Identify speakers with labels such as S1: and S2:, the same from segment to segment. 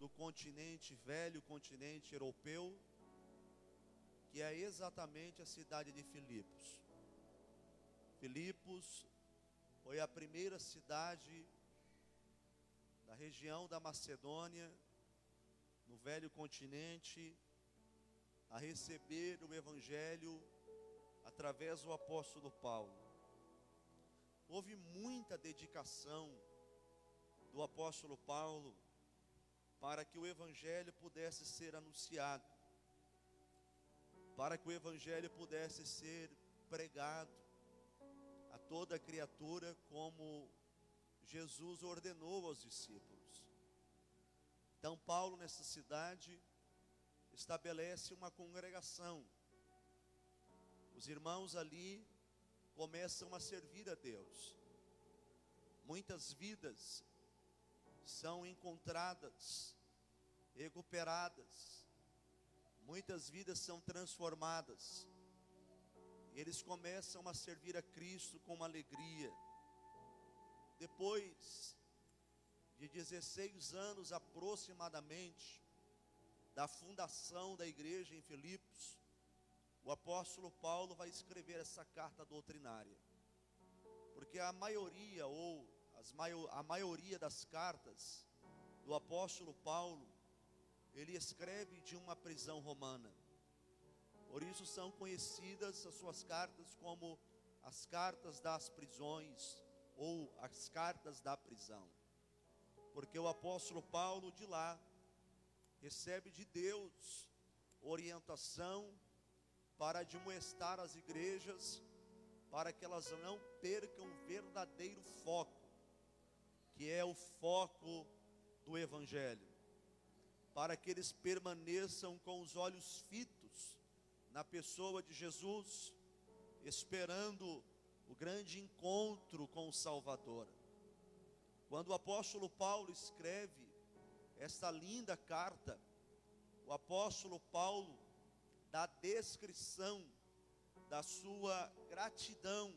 S1: do continente, velho continente europeu, que é exatamente a cidade de Filipos. Filipos foi a primeira cidade da região da Macedônia, no velho continente, a receber o Evangelho através do apóstolo Paulo. Houve muita dedicação do apóstolo Paulo para que o Evangelho pudesse ser anunciado, para que o Evangelho pudesse ser pregado a toda criatura, como Jesus ordenou aos discípulos. Então Paulo, nessa cidade, estabelece uma congregação. Os irmãos ali começam a servir a Deus. Muitas vidas são encontradas, recuperadas. Muitas vidas são transformadas. Eles começam a servir a Cristo com alegria. Depois de 16 anos aproximadamente da fundação da igreja em Filipos, o apóstolo Paulo vai escrever essa carta doutrinária. Porque a maioria das cartas do apóstolo Paulo, ele escreve de uma prisão romana. Por isso são conhecidas as suas cartas como as cartas das prisões, ou as cartas da prisão. Porque o apóstolo Paulo de lá recebe de Deus orientação para admoestar as igrejas, para que elas não percam o verdadeiro foco, que é o foco do Evangelho, para que eles permaneçam com os olhos fitos na pessoa de Jesus, esperando o grande encontro com o Salvador. Quando o apóstolo Paulo escreve esta linda carta, o apóstolo Paulo dá descrição da sua gratidão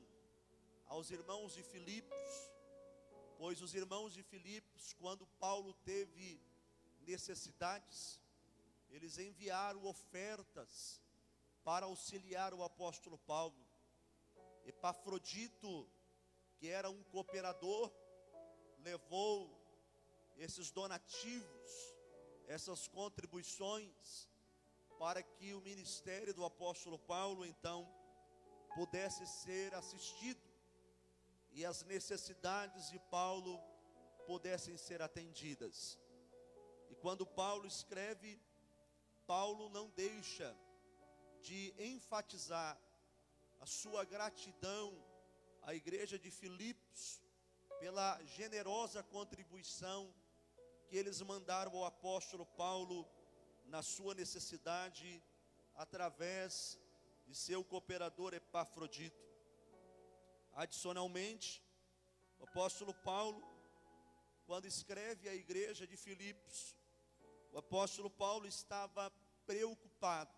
S1: aos irmãos de Filipos, pois os irmãos de Filipos, quando Paulo teve necessidades, eles enviaram ofertas para auxiliar o apóstolo Paulo. Epafrodito, que era um cooperador, levou esses donativos, essas contribuições, para que o ministério do apóstolo Paulo então pudesse ser assistido e as necessidades de Paulo pudessem ser atendidas. E quando Paulo escreve, Paulo não deixa de enfatizar a sua gratidão à igreja de Filipos pela generosa contribuição que eles mandaram ao apóstolo Paulo na sua necessidade, através de seu cooperador Epafrodito. Adicionalmente, o apóstolo Paulo, quando escreve à igreja de Filipos, o apóstolo Paulo estava preocupado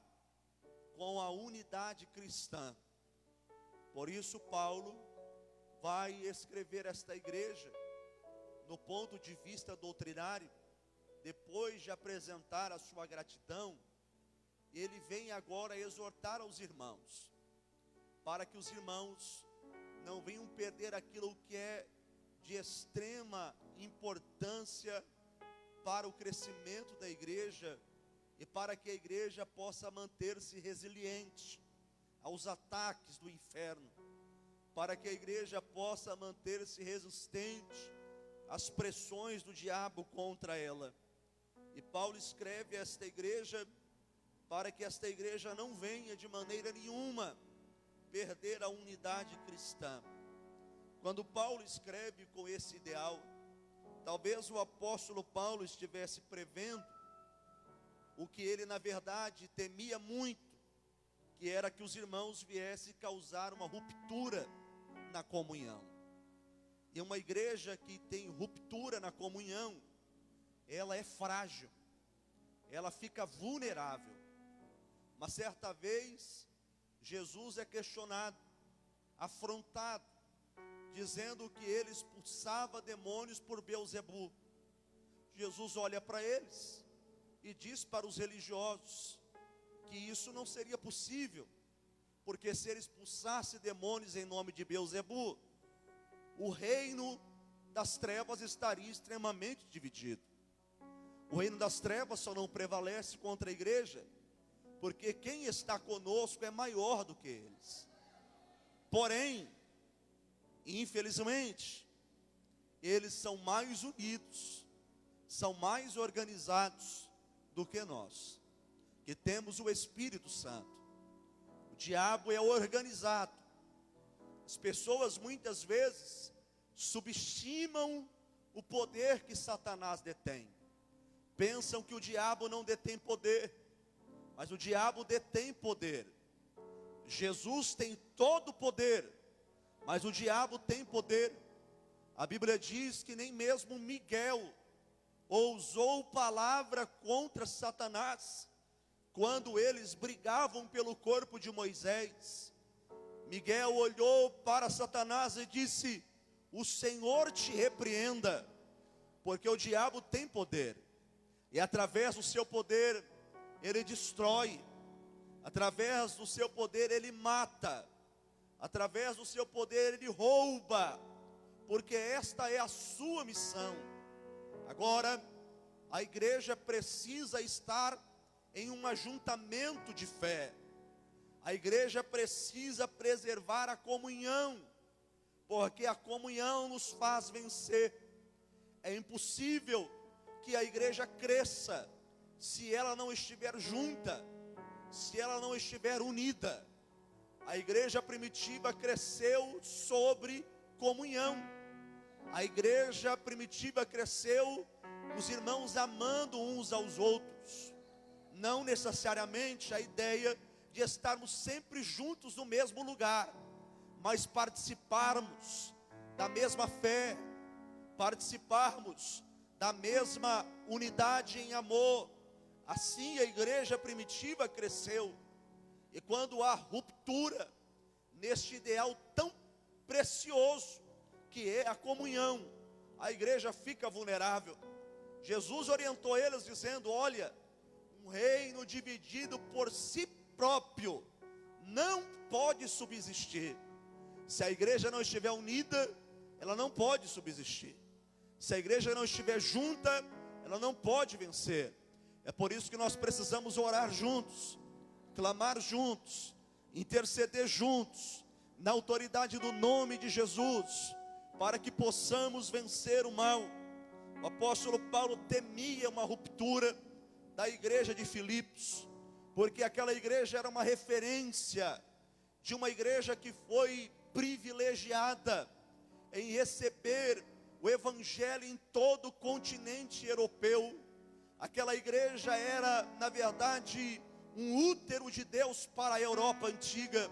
S1: com a unidade cristã. Por isso Paulo vai escrever esta igreja no ponto de vista doutrinário. Depois de apresentar a sua gratidão, ele vem agora exortar aos irmãos, para que os irmãos não venham perder aquilo que é de extrema importância para o crescimento da igreja, e para que a igreja possa manter-se resiliente aos ataques do inferno, para que a igreja possa manter-se resistente às pressões do diabo contra ela. E Paulo escreve a esta igreja para que esta igreja não venha de maneira nenhuma perder a unidade cristã. Quando Paulo escreve com esse ideal, talvez o apóstolo Paulo estivesse prevendo o que ele na verdade temia muito, que era que os irmãos viessem causar uma ruptura na comunhão. E uma igreja que tem ruptura na comunhão, ela é frágil, ela fica vulnerável. Mas certa vez, Jesus é questionado, afrontado, dizendo que ele expulsava demônios por Beelzebu. Jesus olha para eles e diz para os religiosos que isso não seria possível, porque se ele expulsasse demônios em nome de Beelzebu, o reino das trevas estaria extremamente dividido. O reino das trevas só não prevalece contra a igreja, porque quem está conosco é maior do que eles. Porém, infelizmente, eles são mais unidos, são mais organizados do que nós, que temos o Espírito Santo. O diabo é organizado. As pessoas muitas vezes subestimam o poder que Satanás detém. Pensam que o diabo não detém poder, mas o diabo detém poder. Jesus tem todo o poder, mas o diabo tem poder. A Bíblia diz que nem mesmo Miguel ousou palavra contra Satanás, quando eles brigavam pelo corpo de Moisés. Miguel olhou para Satanás e disse: o Senhor te repreenda, porque o diabo tem poder, e através do seu poder ele destrói, através do seu poder ele mata, através do seu poder ele rouba, porque esta é a sua missão. Agora, a igreja precisa estar em um ajuntamento de fé. A igreja precisa preservar a comunhão, porque a comunhão nos faz vencer. É impossível que a igreja cresça se ela não estiver junta, se ela não estiver unida. A igreja primitiva cresceu sobre comunhão. A igreja primitiva cresceu os irmãos amando uns aos outros. Não necessariamente a ideia de estarmos sempre juntos no mesmo lugar, mas participarmos da mesma fé, participarmos da mesma unidade em amor. Assim a igreja primitiva cresceu. E quando há ruptura neste ideal tão precioso que é a comunhão, a igreja fica vulnerável. Jesus orientou eles dizendo: olha, um reino dividido por si próprio não pode subsistir. Se a igreja não estiver unida, ela não pode subsistir. Se a igreja não estiver junta, ela não pode vencer. É por isso que nós precisamos orar juntos, clamar juntos, interceder juntos, na autoridade do nome de Jesus, para que possamos vencer o mal. O apóstolo Paulo temia uma ruptura da igreja de Filipos, porque aquela igreja era uma referência de uma igreja que foi privilegiada em receber o evangelho em todo o continente europeu. Aquela igreja era, na verdade, um útero de Deus para a Europa antiga.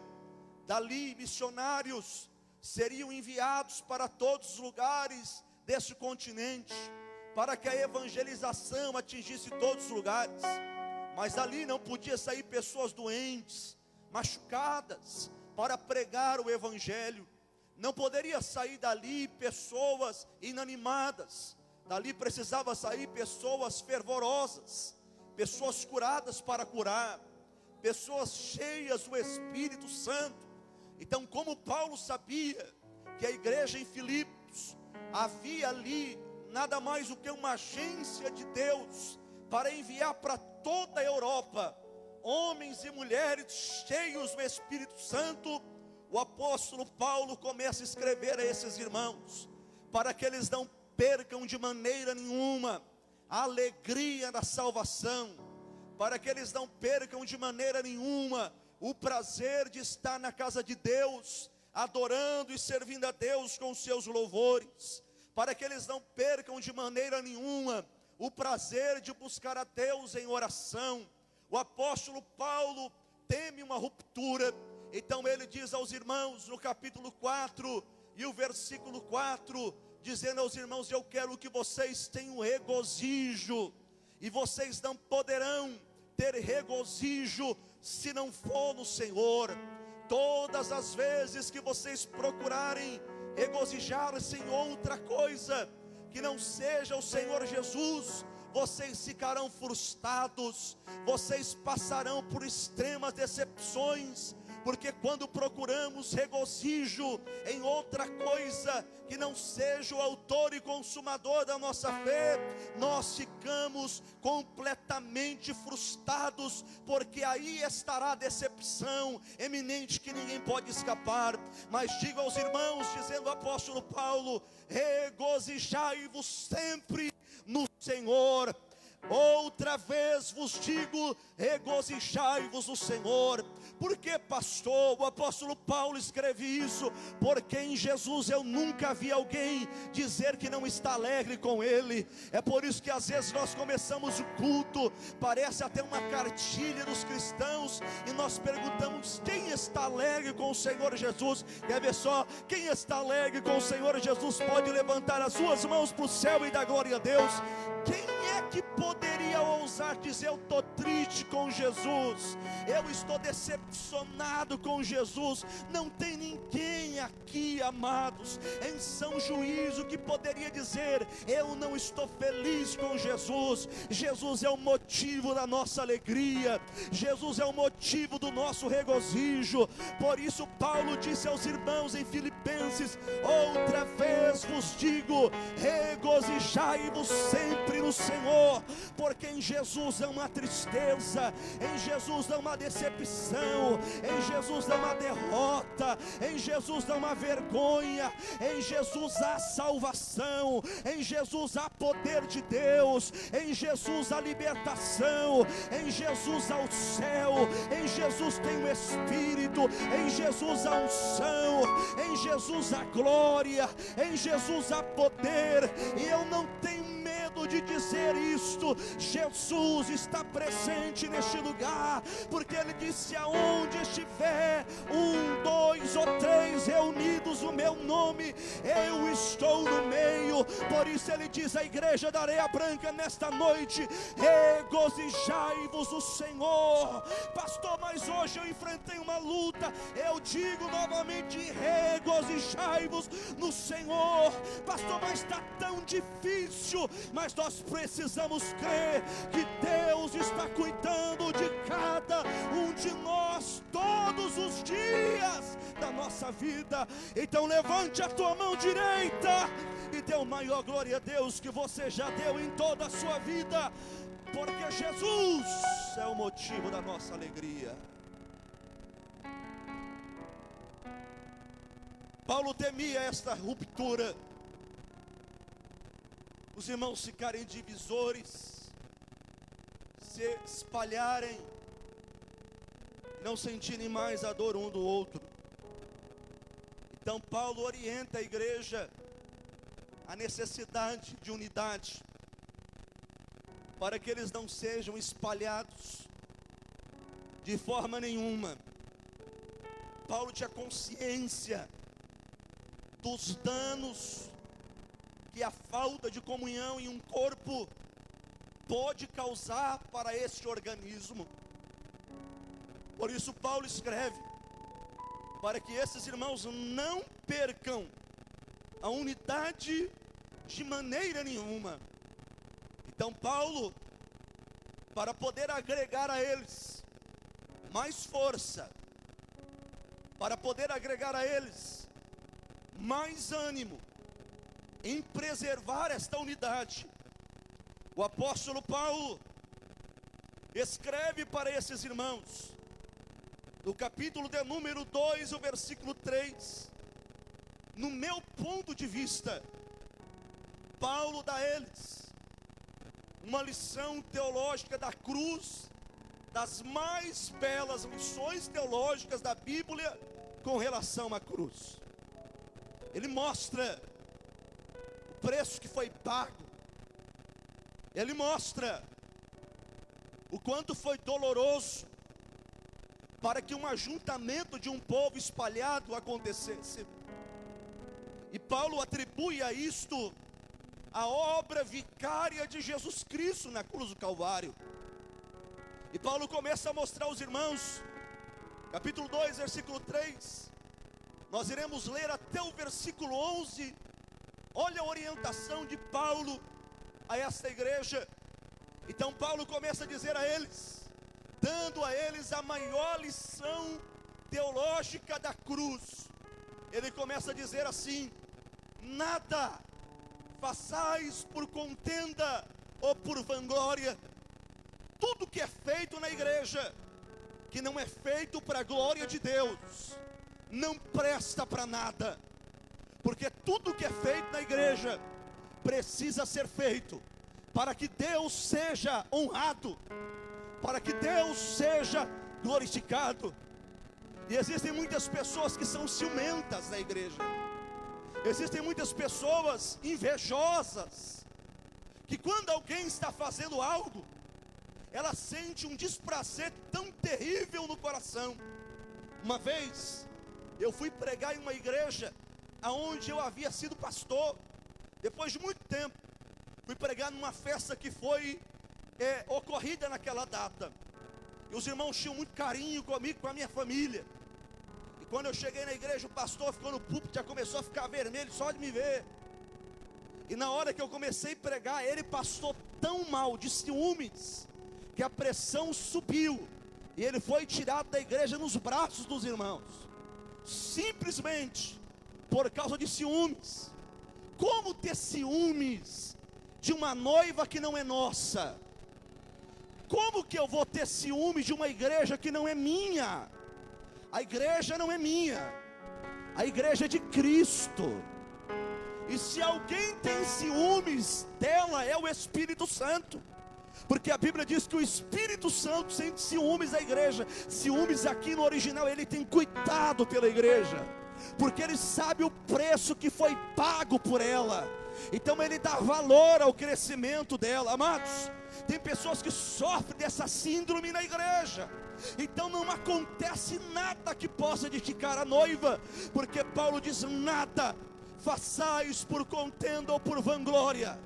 S1: Dali missionários seriam enviados para todos os lugares desse continente, para que a evangelização atingisse todos os lugares. Mas dali não podia sair pessoas doentes, machucadas, para pregar o evangelho. Não poderia sair dali pessoas inanimadas. Dali precisava sair pessoas fervorosas, pessoas curadas para curar, pessoas cheias do Espírito Santo. Então, como Paulo sabia que a igreja em Filipos havia ali nada mais do que uma agência de Deus para enviar para toda a Europa homens e mulheres cheios do Espírito Santo, o apóstolo Paulo começa a escrever a esses irmãos, para que eles não percam de maneira nenhuma a alegria da salvação, para que eles não percam de maneira nenhuma o prazer de estar na casa de Deus, adorando e servindo a Deus com os seus louvores, para que eles não percam de maneira nenhuma o prazer de buscar a Deus em oração. O apóstolo Paulo teme uma ruptura, então ele diz aos irmãos no capítulo 4 e o versículo 4, dizendo aos irmãos: eu quero que vocês tenham regozijo, e vocês não poderão ter regozijo se não for no Senhor. Todas as vezes que vocês procurarem regozijar-se em outra coisa que não seja o Senhor Jesus, vocês ficarão frustrados, vocês passarão por extremas decepções, porque quando procuramos regozijo em outra coisa que não seja o autor e consumador da nossa fé, nós ficamos completamente frustrados, porque aí estará a decepção eminente que ninguém pode escapar. Mas digo aos irmãos, dizendo o apóstolo Paulo: regozijai-vos sempre no Senhor. Outra vez vos digo, regozijai-vos no Senhor. Por que, pastor, o apóstolo Paulo escreve isso? Porque em Jesus eu nunca vi alguém dizer que não está alegre com Ele. É por isso que às vezes nós começamos o culto, parece até uma cartilha dos cristãos, e nós perguntamos: quem está alegre com o Senhor Jesus? Quer ver só? Quem está alegre com o Senhor Jesus pode levantar as suas mãos para o céu e dar glória a Deus. Quem é que poderia ousar dizer: eu estou triste com Jesus, eu estou decepcionado com Jesus? Não tem ninguém aqui, amados, em são juízo que poderia dizer: eu não estou feliz com Jesus. Jesus é o motivo da nossa alegria, Jesus é o motivo do nosso regozijo. Por isso Paulo disse aos irmãos em Filipenses: outra vez vos digo, regozijai-vos sempre no Senhor. Porque em Jesus não há tristeza, em Jesus não há decepção, em Jesus não há derrota, em Jesus não há vergonha, em Jesus há salvação, em Jesus há poder de Deus, em Jesus há libertação, em Jesus há o céu, em Jesus tem o Espírito, em Jesus há unção, em Jesus há glória, em Jesus há poder. E eu não tenho medo de dizer isto: Jesus está presente neste lugar, porque Ele disse: aonde estiver 1, 2 ou 3 reunidos no meu nome, eu estou no meio. Por isso Ele diz à igreja da Areia Branca nesta noite: regozijai-vos no Senhor. Pastor, mas hoje eu enfrentei uma luta. Eu digo novamente: regozijai-vos no Senhor. Pastor, mas está tão difícil. Mas nós precisamos crer que Deus está cuidando de cada um de nós todos os dias da nossa vida. Então levante a tua mão direita e dê o maior glória a Deus que você já deu em toda a sua vida, porque Jesus é o motivo da nossa alegria. Paulo temia esta ruptura, os irmãos ficarem divisores, se espalharem, não sentirem mais a dor um do outro. Então Paulo orienta a igreja a necessidade de unidade, para que eles não sejam espalhados de forma nenhuma. Paulo tinha consciência dos danos que a falta de comunhão em um corpo pode causar para este organismo. Por isso Paulo escreve para que esses irmãos não percam a unidade de maneira nenhuma. Então Paulo, para poder agregar a eles mais força, para poder agregar a eles mais ânimo em preservar esta unidade, o apóstolo Paulo escreve para esses irmãos, no capítulo de número 2, o versículo 3, no meu ponto de vista, Paulo dá a eles uma lição teológica da cruz, das mais belas lições teológicas da Bíblia com relação à cruz. Ele mostra o preço que foi pago, ele mostra o quanto foi doloroso para que um ajuntamento de um povo espalhado acontecesse. E Paulo atribui a isto a obra vicária de Jesus Cristo na cruz do Calvário. E Paulo começa a mostrar aos irmãos, capítulo 2, versículo 3, nós iremos ler até o versículo 11, olha a orientação de Paulo a esta igreja. Então Paulo começa a dizer a eles, dando a eles a maior lição teológica da cruz. Ele começa a dizer assim: nada façais por contenda ou por vanglória. Tudo que é feito na igreja, que não é feito para a glória de Deus, não presta para nada. Porque tudo que é feito na igreja precisa ser feito para que Deus seja honrado, para que Deus seja glorificado. E existem muitas pessoas que são ciumentas na igreja. Existem muitas pessoas invejosas, que quando alguém está fazendo algo, ela sente um desprazer tão terrível no coração. Uma vez, eu fui pregar em uma igreja aonde eu havia sido pastor. Depois de muito tempo, fui pregar numa festa que foi ocorrida naquela data. E os irmãos tinham muito carinho comigo, com a minha família. E quando eu cheguei na igreja, o pastor ficou no púlpito, já começou a ficar vermelho só de me ver. E na hora que eu comecei a pregar, ele passou tão mal de ciúmes, que a pressão subiu, e ele foi tirado da igreja nos braços dos irmãos, simplesmente por causa de ciúmes. Como ter ciúmes de uma noiva que não é nossa? Como que eu vou ter ciúmes de uma igreja que não é minha? A igreja não é minha, a igreja é de Cristo. E se alguém tem ciúmes dela, é o Espírito Santo. Porque a Bíblia diz que o Espírito Santo sente ciúmes da igreja. Ciúmes aqui no original, ele tem cuidado pela igreja, porque ele sabe o preço que foi pago por ela. Então ele dá valor ao crescimento dela. Amados, tem pessoas que sofrem dessa síndrome na igreja. Então não acontece nada que possa edificar a noiva, porque Paulo diz: nada façais por contenda ou por vanglória,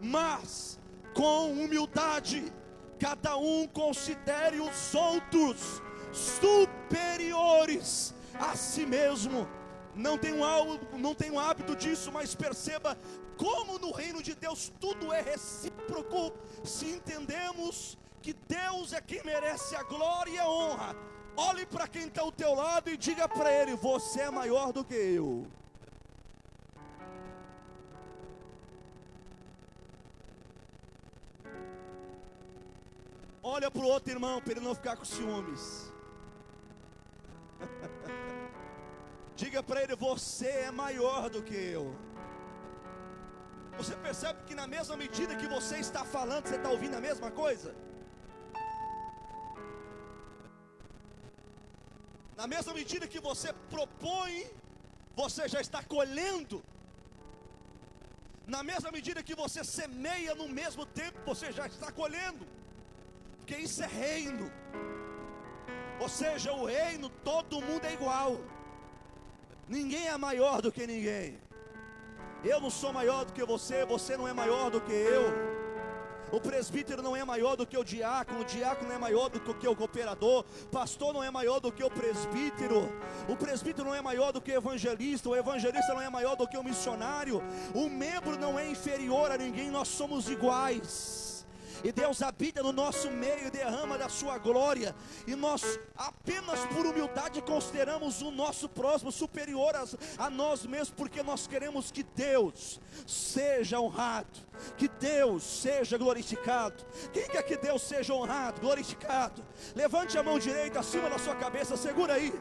S1: mas com humildade cada um considere os outros superiores a si mesmo. Não tenho hábito disso, mas perceba como no reino de Deus tudo é recíproco. Se entendemos que Deus é quem merece a glória e a honra, olhe para quem está ao teu lado e diga para ele: você é maior do que eu. Olha para o outro irmão, para ele não ficar com ciúmes. Diga para ele: você é maior do que eu. Você percebe que na mesma medida que você está falando, você está ouvindo a mesma coisa? Na mesma medida que você propõe, você já está colhendo. Na mesma medida que você semeia, no mesmo tempo você já está colhendo. Porque isso é reino. Ou seja, o reino, todo mundo é igual. Ninguém é maior do que ninguém. Eu não sou maior do que você, você não é maior do que eu. O presbítero não é maior do que o diácono não é maior do que o cooperador, pastor não é maior do que o presbítero não é maior do que o evangelista não é maior do que o missionário, o membro não é inferior a ninguém, nós somos iguais. E Deus habita no nosso meio e derrama da sua glória. E nós apenas por humildade consideramos o nosso próximo superior a nós mesmos, porque nós queremos que Deus seja honrado, que Deus seja glorificado. Quem quer que Deus seja honrado, glorificado? Levante a mão direita acima da sua cabeça, segura aí.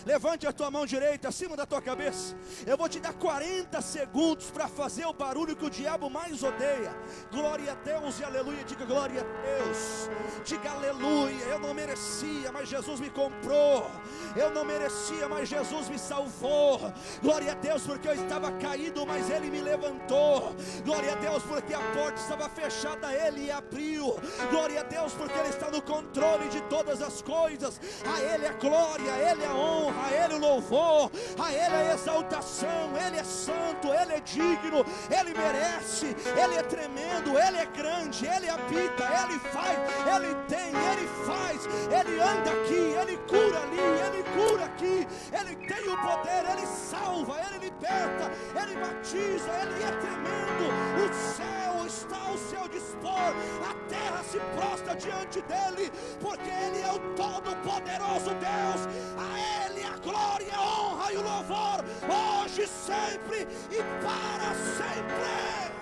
S1: Levante a tua mão direita acima da tua cabeça. Eu vou te dar 40 segundos para fazer o barulho que o diabo mais odeia. Glória a Deus e aleluia. Diga glória a Deus. Diga aleluia. Eu não merecia, mas Jesus me comprou. Eu não merecia, mas Jesus me salvou. Glória a Deus, porque eu estava caído, mas Ele me levantou. Glória a Deus, porque a porta estava fechada, Ele abriu. Glória a Deus, porque Ele está no controle de todas as coisas. A Ele a glória, a Ele a honra, a Ele o louvor, a Ele a exaltação. Ele é santo, Ele é digno, Ele merece, Ele é tremendo, Ele é grande, Ele habita, Ele faz, Ele tem, Ele faz, Ele anda aqui, Ele cura ali, Ele cura aqui, Ele tem o poder, Ele salva, Ele liberta, Ele batiza, Ele é tremendo. O céu está ao seu dispor, a terra se se prostra diante dele, porque ele é o todo-poderoso Deus. A ele a glória, a honra e o louvor, hoje, sempre e para sempre.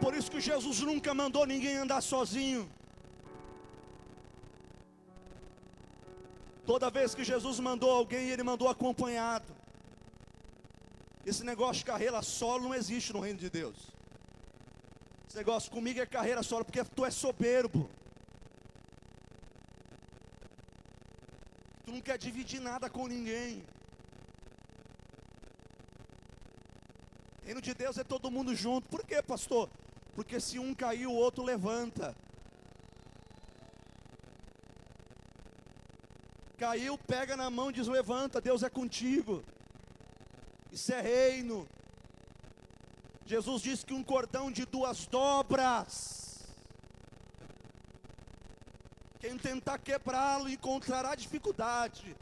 S1: Por isso que Jesus nunca mandou ninguém andar sozinho. Toda vez que Jesus mandou alguém, ele mandou acompanhado. Esse negócio de carreira solo não existe no reino de Deus. Esse negócio comigo é carreira solo, porque tu é soberbo. Tu não quer dividir nada com ninguém. Reino de Deus é todo mundo junto. Por quê, pastor? Porque se um cair, o outro levanta. Caiu, pega na mão e diz: levanta, Deus é contigo. Isso é reino. Jesus disse que um cordão de 2 dobras, quem tentar quebrá-lo encontrará dificuldade.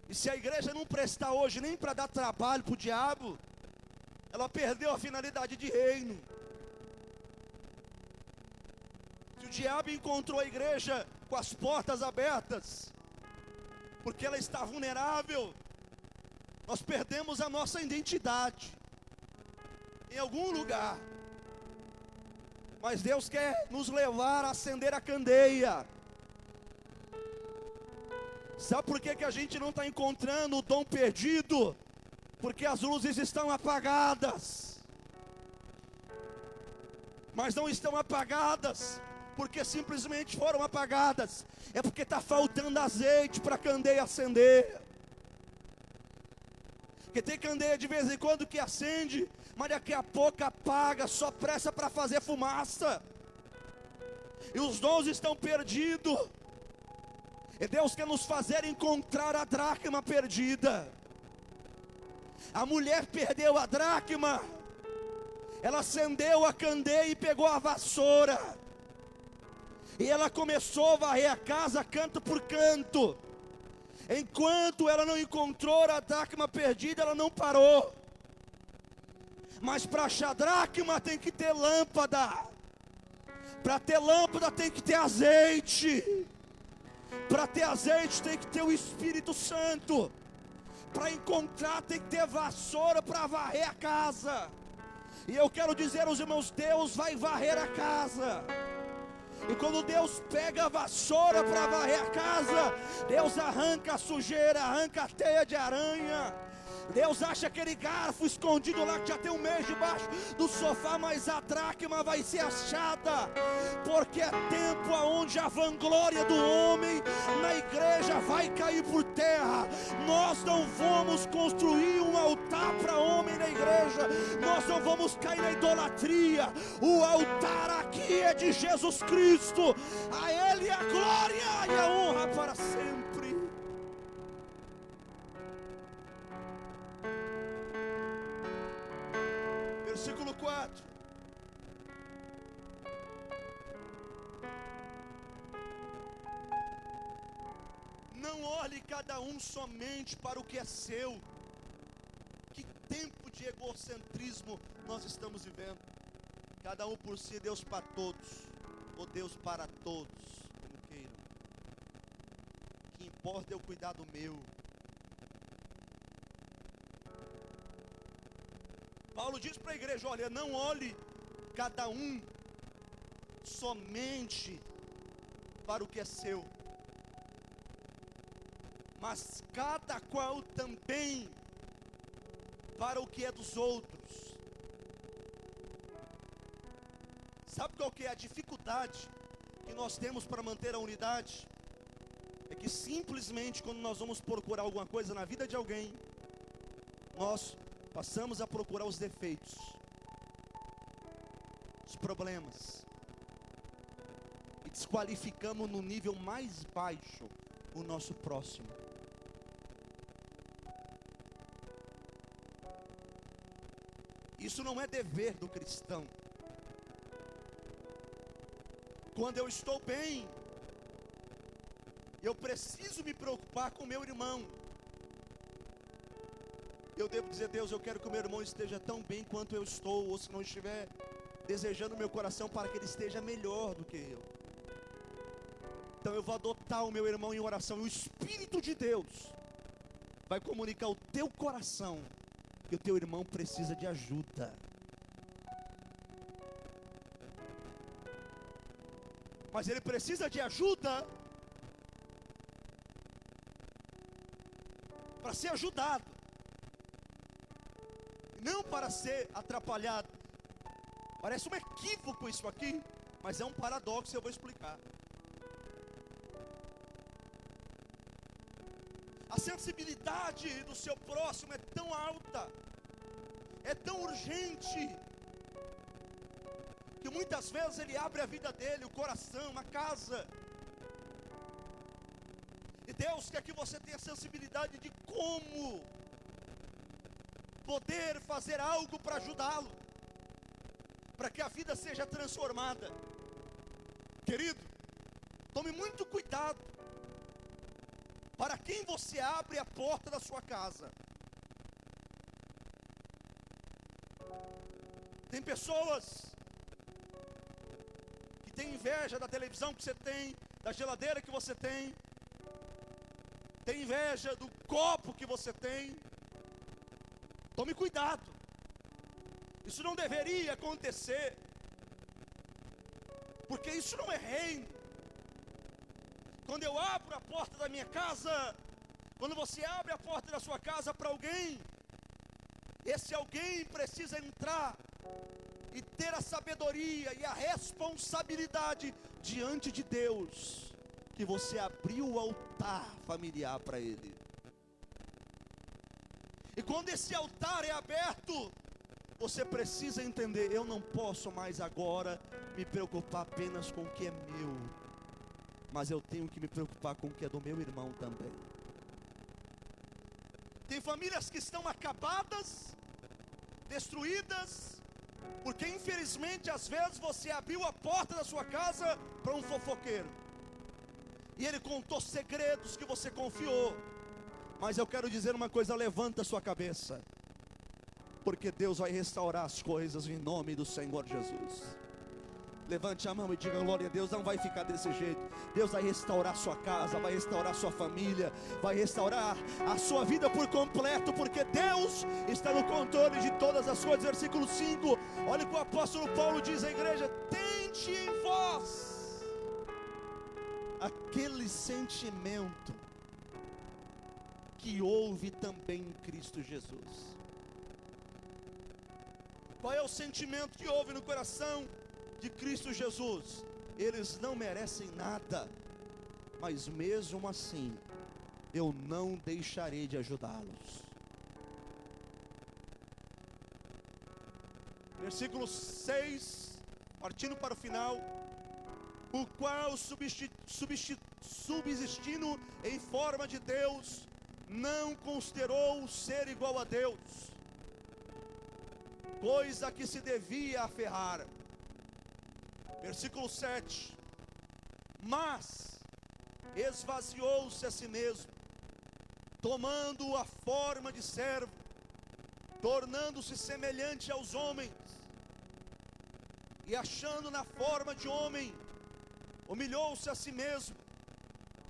S1: E se a igreja não prestar hoje nem para dar trabalho para o diabo, ela perdeu a finalidade de reino. Se o diabo encontrou a igreja com as portas abertas, porque ela está vulnerável, nós perdemos a nossa identidade em algum lugar. Mas Deus quer nos levar a acender a candeia. Sabe por que a gente não está encontrando o dom perdido? Porque as luzes estão apagadas. Mas não estão apagadas porque simplesmente foram apagadas. É porque está faltando azeite para a candeia acender. Porque tem candeia de vez em quando que acende, mas daqui a pouco apaga, só pressa para fazer fumaça. E os dons estão perdidos. E Deus quer nos fazer encontrar a dracma perdida. A mulher perdeu a dracma. Ela acendeu a candeia e pegou a vassoura. E ela começou a varrer a casa canto por canto. Enquanto ela não encontrou a dracma perdida, ela não parou. Mas para achar dracma tem que ter lâmpada. Para ter lâmpada tem que ter azeite. Para ter azeite tem que ter o Espírito Santo. Para encontrar tem que ter vassoura para varrer a casa. E eu quero dizer aos irmãos, Deus vai varrer a casa. E quando Deus pega a vassoura para varrer a casa, Deus arranca a sujeira, arranca a teia de aranha. Deus acha aquele garfo escondido lá que já tem um mês debaixo do sofá, mas a dracma vai ser achada. Porque é tempo onde a vanglória do homem na igreja vai cair por terra. Nós não vamos construir um altar para homem na igreja. Nós não vamos cair na idolatria. O altar aqui é de Jesus Cristo. A Ele a glória e a honra para sempre. Versículo 4. Não olhe cada um somente para o que é seu. Que tempo de egocentrismo nós estamos vivendo. Cada um por si, Deus para todos, ou Deus para todos, como queiram. O que importa é eu cuidar do meu. Paulo diz para a igreja: olha, não olhe cada um somente para o que é seu, mas cada qual também para o que é dos outros. Sabe qual que é a dificuldade que nós temos para manter a unidade? É que simplesmente quando nós vamos procurar alguma coisa na vida de alguém, nós Passamos a procurar os defeitos, os problemas, e desqualificamos no nível mais baixo o nosso próximo. Isso não é dever do cristão. Quando eu estou bem, eu preciso me preocupar com o meu irmão. Eu devo dizer: Deus, eu quero que o meu irmão esteja tão bem quanto eu estou, ou se não estiver, desejando o meu coração para que ele esteja melhor do que eu. Então eu vou adotar o meu irmão em oração, e o Espírito de Deus vai comunicar ao teu coração que o teu irmão precisa de ajuda. Mas ele precisa de ajuda para ser ajudado, não para ser atrapalhado. Parece um equívoco isso aqui, mas é um paradoxo, eu vou explicar. A sensibilidade do seu próximo é tão alta, é tão urgente, que muitas vezes ele abre a vida dele, o coração, a casa. E Deus quer que você tenha sensibilidade de como poder fazer algo para ajudá-lo, para que a vida seja transformada. Querido, tome muito cuidado para quem você abre a porta da sua casa. Tem pessoas que têm inveja da televisão que você tem, da geladeira que você tem inveja do copo que você tem. Tome cuidado, isso não deveria acontecer, porque isso não é reino. Quando eu abro a porta da minha casa, quando você abre a porta da sua casa para alguém, esse alguém precisa entrar e ter a sabedoria e a responsabilidade diante de Deus, que você abriu o altar familiar para ele. E quando esse altar é aberto, você precisa entender: eu não posso mais agora me preocupar apenas com o que é meu, mas eu tenho que me preocupar com o que é do meu irmão também. Tem famílias que estão acabadas, destruídas, porque infelizmente às vezes você abriu a porta da sua casa para um fofoqueiro, e ele contou segredos que você confiou. Mas eu quero dizer uma coisa: levanta a sua cabeça, porque Deus vai restaurar as coisas em nome do Senhor Jesus. Levante a mão e diga glória a Deus. Não vai ficar desse jeito. Deus vai restaurar sua casa, vai restaurar sua família, vai restaurar a sua vida por completo, porque Deus está no controle de todas as coisas. Versículo 5, olha o que o apóstolo Paulo diz à igreja: tente em vós aquele sentimento que houve também em Cristo Jesus. Qual é o sentimento que houve no coração de Cristo Jesus? Eles não merecem nada, mas mesmo assim eu não deixarei de ajudá-los. Versículo 6, partindo para o final: o qual subsistindo em forma de Deus, não considerou ser igual a Deus coisa que se devia aferrar. Versículo 7: mas esvaziou-se a si mesmo, tomando a forma de servo, tornando-se semelhante aos homens, e achando na forma de homem, humilhou-se a si mesmo,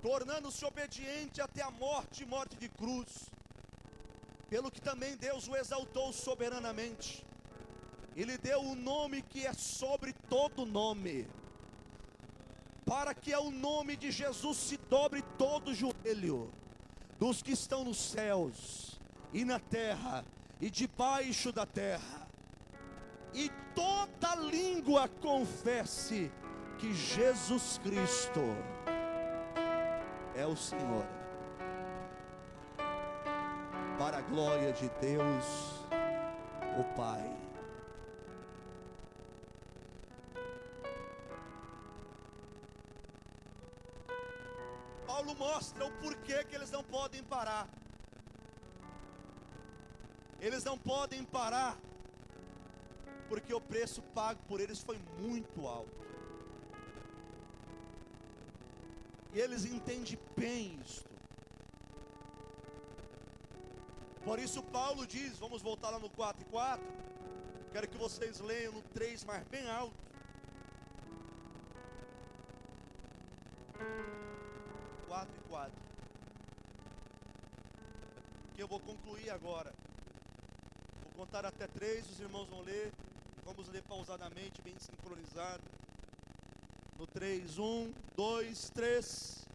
S1: tornando-se obediente até a morte, morte de cruz. Pelo que também Deus o exaltou soberanamente, e lhe deu o nome que é sobre todo nome, para que ao nome de Jesus se dobre todo o joelho, dos que estão nos céus e na terra e debaixo da terra, e toda língua confesse que Jesus Cristo é o Senhor, para a glória de Deus o Pai. Paulo mostra o porquê que eles não podem parar. Eles não podem parar porque o preço pago por eles foi muito alto. E eles entendem bem isto. Por isso Paulo diz, vamos voltar lá no 4:4. Quero que vocês leiam no 3, mas bem alto. 4:4. Que eu vou concluir agora. Vou contar até 3, os irmãos vão ler. Vamos ler pausadamente, bem sincronizado. No 3, 1, 2, 3.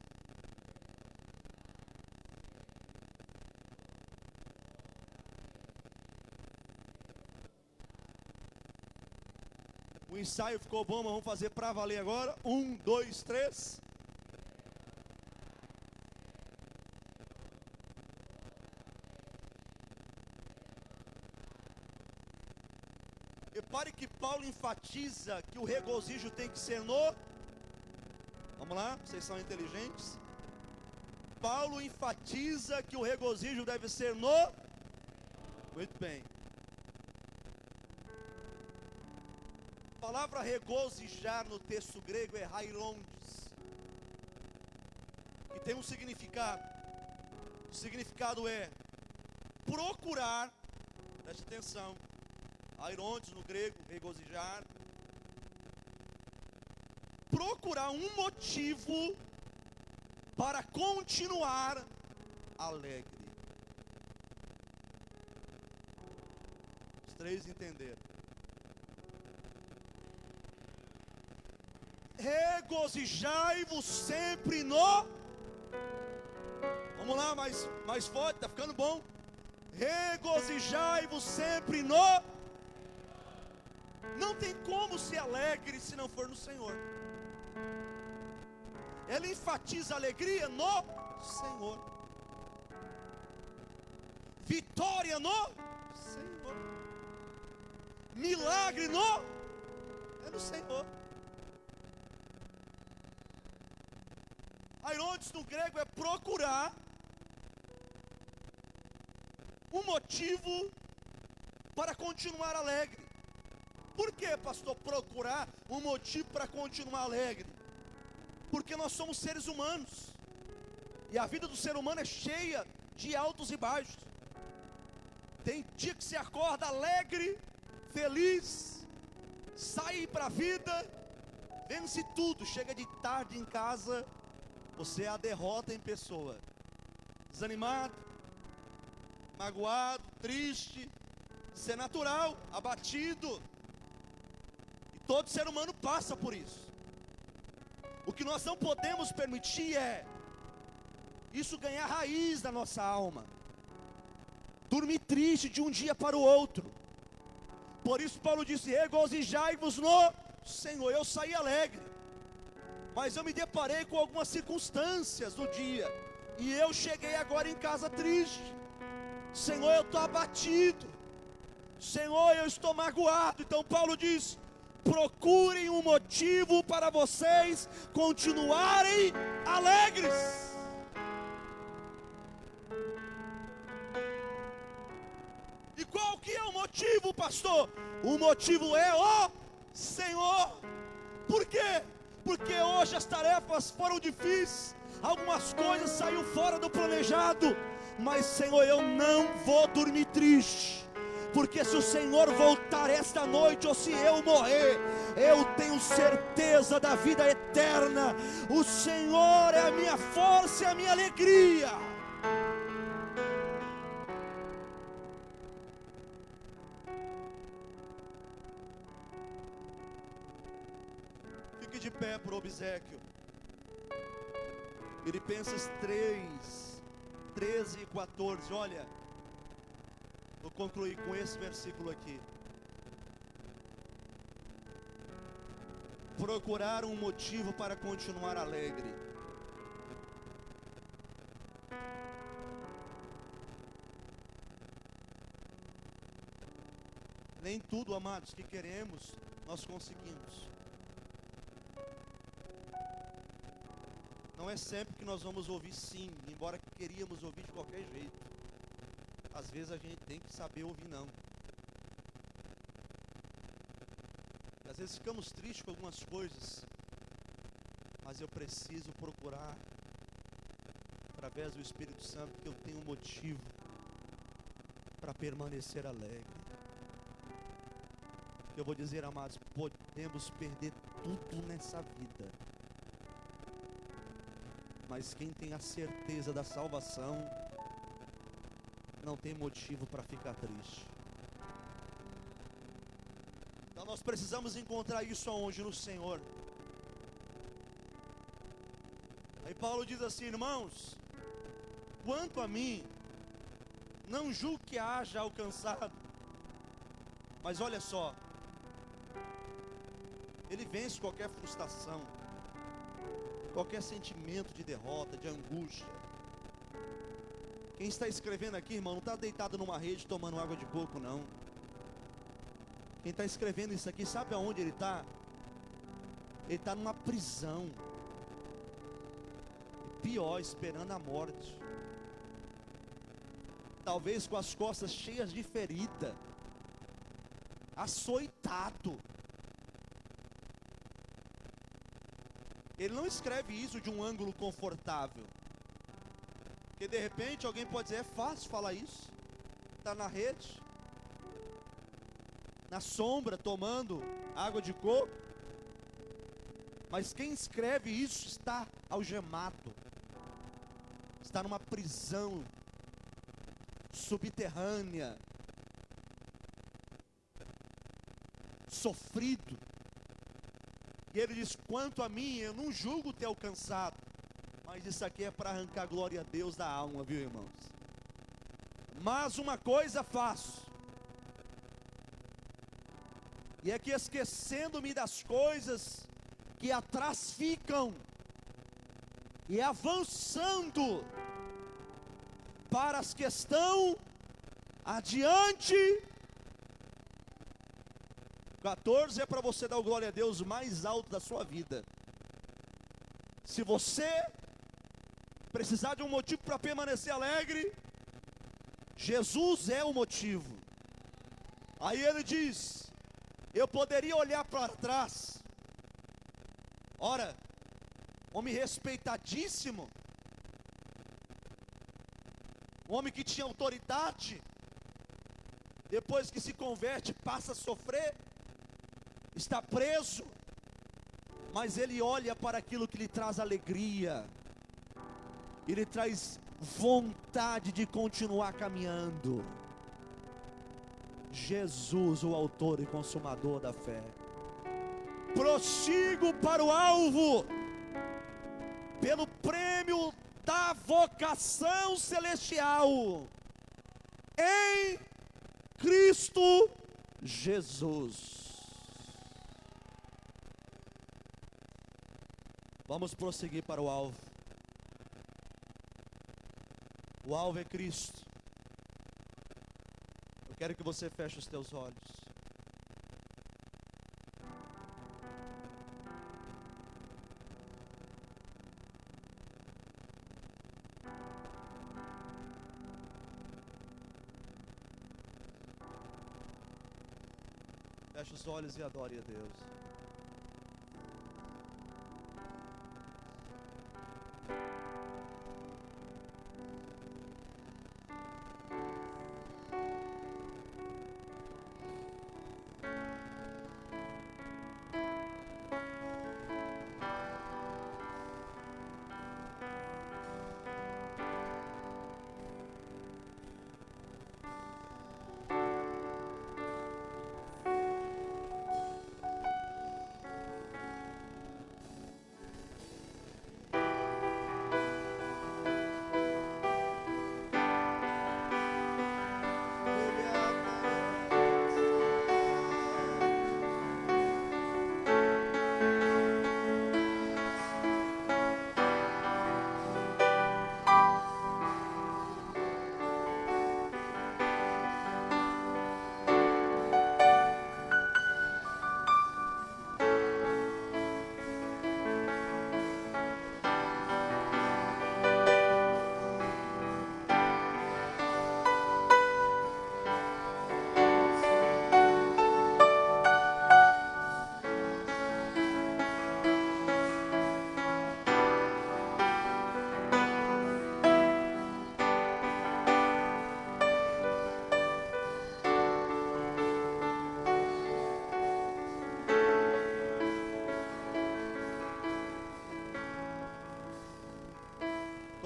S1: O ensaio ficou bom, mas vamos fazer para valer agora. 1, 2, 3. Repare que Paulo enfatiza que o regozijo tem que ser no... Vamos lá, vocês são inteligentes. Paulo enfatiza que o regozijo deve ser no... Muito bem. A palavra regozijar no texto grego é hairondes, que tem um significado. O significado é procurar, preste atenção, hairondes no grego, regozijar, procurar um motivo para continuar alegre. Os três entenderam. Regozijai-vos sempre no... Vamos lá, mais forte, está ficando bom. Regozijai-vos sempre no... Não tem como ser alegre se não for no Senhor. Ela enfatiza a alegria no Senhor. Vitória no Senhor. Milagre é no Senhor. Hairondes no grego é procurar um motivo para continuar alegre. Por que, pastor, procurar um motivo para continuar alegre? Porque nós somos seres humanos, e a vida do ser humano é cheia de altos e baixos. Tem dia que se acorda alegre, feliz, sai para a vida, vence tudo, chega de tarde em casa, você é a derrota em pessoa, desanimado, magoado, triste. Isso é natural, abatido. E todo ser humano passa por isso. O que nós não podemos permitir é isso ganhar raiz da nossa alma, dormir triste de um dia para o outro. Por isso Paulo disse: regozijai-vos no Senhor. Eu saí alegre, mas eu me deparei com algumas circunstâncias do dia, e eu cheguei agora em casa triste. Senhor, eu estou abatido. Senhor, eu estou magoado. Então Paulo diz: procurem um motivo para vocês continuarem alegres. E qual que é o motivo, pastor? O motivo é o Senhor. Por quê? Porque hoje as tarefas foram difíceis, algumas coisas saíram fora do planejado, mas Senhor, eu não vou dormir triste, porque se o Senhor voltar esta noite, ou se eu morrer, eu tenho certeza da vida eterna. O Senhor é a minha força e a minha alegria. Fique de pé por obséquio. Filipenses 3, 13 e 14, olha. Vou concluir com esse versículo aqui. Procurar um motivo para continuar alegre. Nem tudo, amados, que queremos, nós conseguimos. Não é sempre que nós vamos ouvir sim, embora queríamos ouvir de qualquer jeito. Às vezes a gente tem que saber ouvir não. E às vezes ficamos tristes com algumas coisas, mas eu preciso procurar, através do Espírito Santo, que eu tenho um motivo para permanecer alegre. Eu vou dizer, amados, podemos perder tudo nessa vida, mas quem tem a certeza da salvação não tem motivo para ficar triste. Então nós precisamos encontrar isso aonde? No Senhor. Aí Paulo diz assim: irmãos, quanto a mim, não julgo que haja alcançado, mas olha só, ele vence qualquer frustração, qualquer sentimento de derrota, de angústia. Quem está escrevendo aqui, irmão, não está deitado numa rede tomando água de coco, não. Quem está escrevendo isso aqui, sabe aonde ele está? Ele está numa prisão, pior, esperando a morte, talvez com as costas cheias de ferida, açoitado. Ele não escreve isso de um ângulo confortável, porque de repente alguém pode dizer, é fácil falar isso, está na rede, na sombra, tomando água de coco. Mas quem escreve isso está algemado, está numa prisão subterrânea, sofrido. E ele diz, quanto a mim, eu não julgo ter alcançado, mas isso aqui é para arrancar a glória a Deus da alma, viu, irmãos? Mas uma coisa faço, e é que esquecendo-me das coisas que atrás ficam, e avançando para as que estão adiante. 14 é para você dar o glória a Deus mais alto da sua vida. Se você precisar de um motivo para permanecer alegre, Jesus é o motivo. Aí ele diz, eu poderia olhar para trás, ora, homem respeitadíssimo, homem que tinha autoridade, depois que se converte, passa a sofrer, está preso, mas ele olha para aquilo que lhe traz alegria, ele traz vontade de continuar caminhando. Jesus, o autor e consumador da fé. Prossigo para o alvo, pelo prêmio da vocação celestial, em Cristo Jesus. Vamos prosseguir para o alvo. O alvo é Cristo. Eu quero que você feche os teus olhos. Feche os olhos e adore a Deus.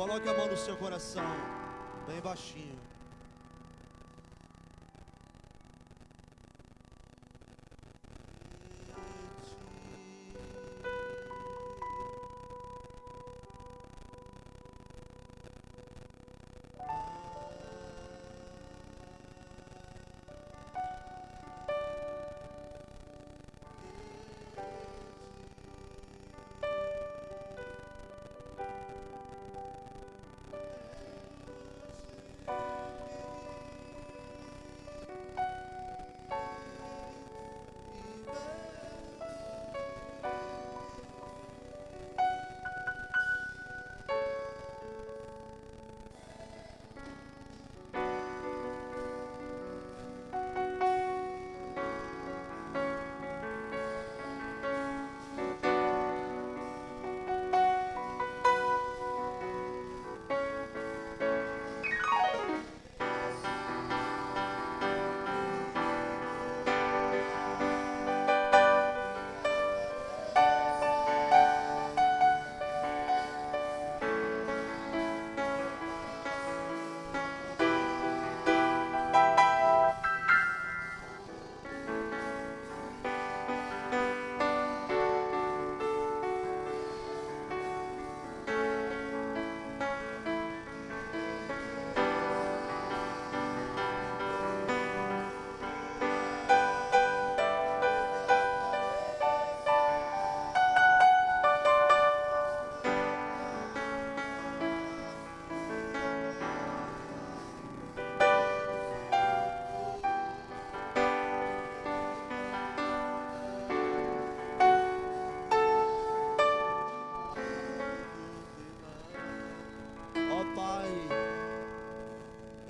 S1: Coloque a mão no seu coração, bem baixinho.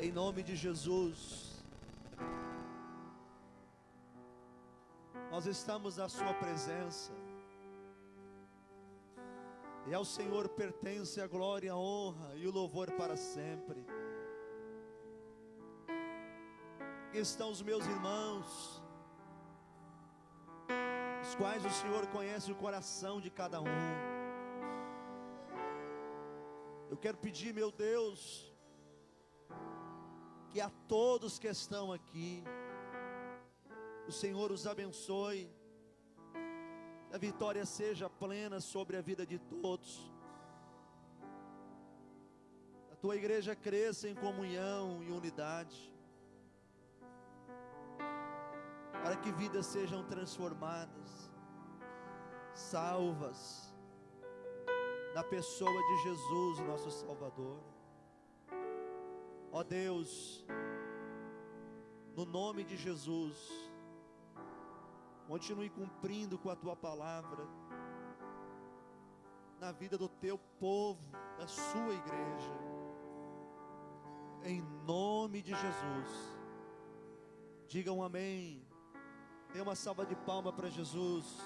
S1: Em nome de Jesus, nós estamos na sua presença, e ao Senhor pertence a glória, a honra e o louvor para sempre. Aqui estão os meus irmãos, os quais o Senhor conhece o coração de cada um. Eu quero pedir, meu Deus, que a todos que estão aqui, o Senhor os abençoe, a vitória seja plena sobre a vida de todos, a tua igreja cresça em comunhão e unidade, para que vidas sejam transformadas, salvas, na pessoa de Jesus, nosso Salvador. Ó Deus, no nome de Jesus, continue cumprindo com a tua palavra na vida do teu povo, da sua igreja, em nome de Jesus. Digam amém. Dê uma salva de palmas para Jesus.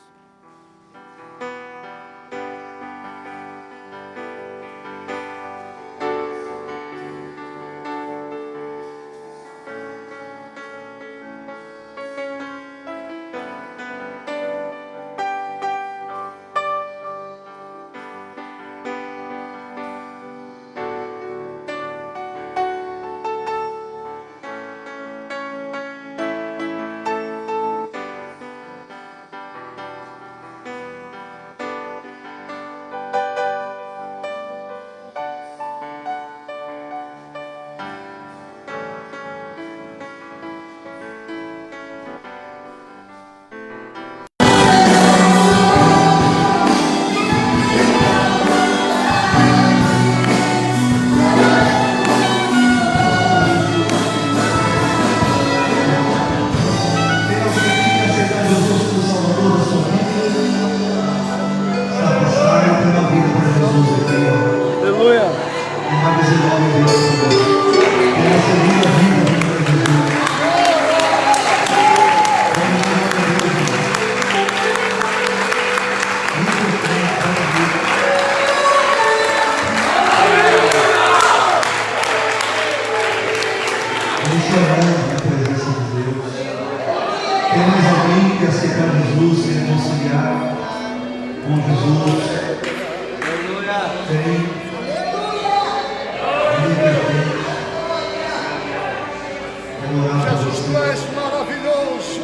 S2: Jesus, tu és maravilhoso.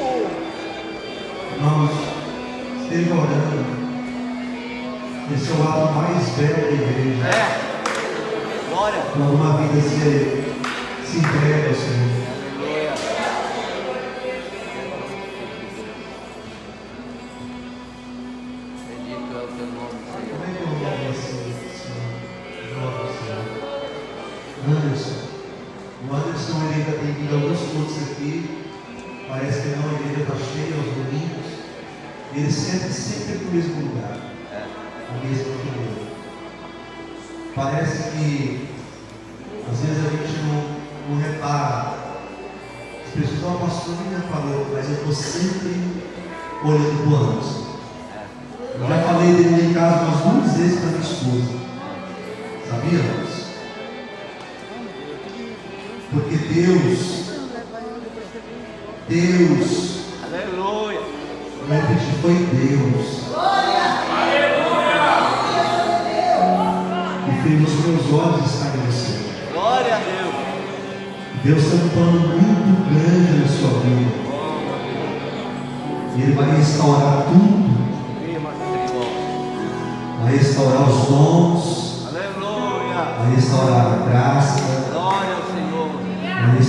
S3: Irmãos, esteja orando. Esse é o ato mais belo da igreja.
S4: Glória.
S3: Quando uma vida se entrega ao Senhor.
S4: Bendito é o teu nome, Senhor.
S3: Como é que eu louvo assim, Senhor? Glória ao Senhor. Anderson. O Anderson, ele ainda tem vindo alguns cultos aqui. Parece que não, a igreja está cheia aos domingos. Ele sempre no mesmo lugar. A mesma figura. Parece que às vezes a gente não repara. As pessoas falam, pastor, não falou, mas eu estou sempre olhando para o Anderson. Eu já falei dele em casa umas 2 vezes para minha esposa. Sabia, Anderson? Porque Deus,
S4: Aleluia.
S3: eu vou repetir, foi Deus que fez os meus olhos estarem em você.
S4: Glória a Deus.
S3: Deus tem um plano muito grande na sua vida. E Ele vai restaurar tudo. Vai restaurar os dons.
S4: Aleluia.
S3: Vai restaurar a graça.
S4: Glória ao Senhor.
S3: Vai restaurar